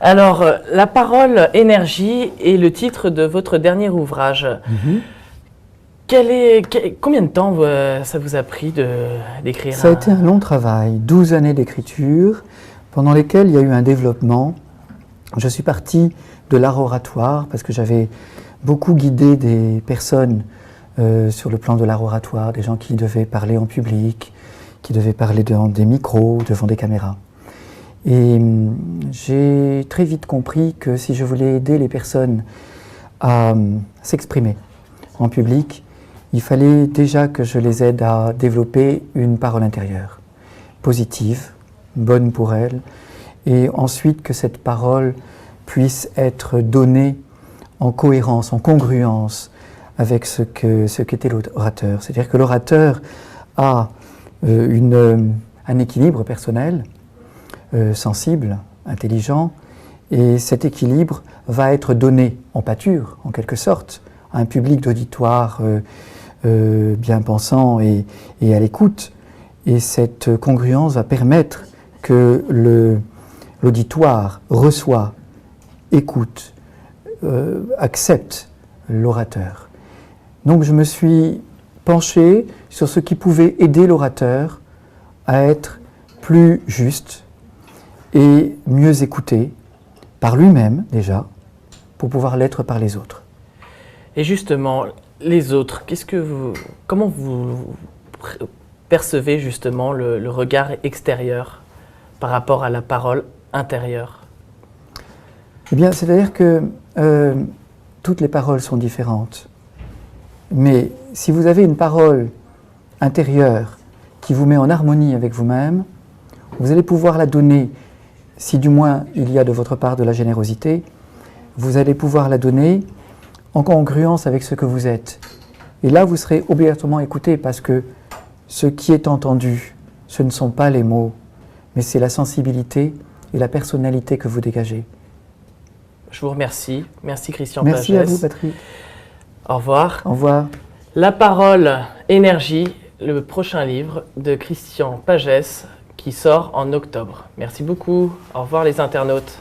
Alors, La parole, énergie est le titre de votre dernier ouvrage. Combien de temps ça vous a pris d'écrire? Ça a été un long travail, 12 années d'écriture, pendant lesquelles il y a eu un développement. Je suis parti de l'art oratoire, parce que j'avais beaucoup guidé des personnes sur le plan de l'art oratoire, des gens qui devaient parler en public, qui devaient parler devant des micros, devant des caméras. Et j'ai très vite compris que si je voulais aider les personnes à s'exprimer en public, il fallait déjà que je les aide à développer une parole intérieure, positive, bonne pour elles, et ensuite que cette parole puisse être donnée en cohérence, en congruence avec ce qu'était l'orateur. C'est-à-dire que l'orateur a un équilibre personnel, sensible, intelligent, et cet équilibre va être donné en pâture, en quelque sorte, à un public d'auditoire bien pensant et à l'écoute. Et cette congruence va permettre que l'auditoire reçoit, écoute, accepte l'orateur. Donc je me suis penché sur ce qui pouvait aider l'orateur à être plus juste et mieux écouté par lui-même déjà, pour pouvoir l'être par les autres. Et justement, les autres, comment vous percevez justement le regard extérieur par rapport à la parole intérieure? Eh bien, c'est-à-dire que toutes les paroles sont différentes. Mais si vous avez une parole intérieure qui vous met en harmonie avec vous-même, vous allez pouvoir la donner, si du moins il y a de votre part de la générosité, vous allez pouvoir la donner en congruence avec ce que vous êtes. Et là, vous serez obligatoirement écouté parce que ce qui est entendu, ce ne sont pas les mots, mais c'est la sensibilité et la personnalité que vous dégagez. Je vous remercie. Merci Christian Pagès. Merci à vous, Patrick. Au revoir. Au revoir. La parole, énergie, le prochain livre de Christian Pagès qui sort en octobre. Merci beaucoup. Au revoir les internautes.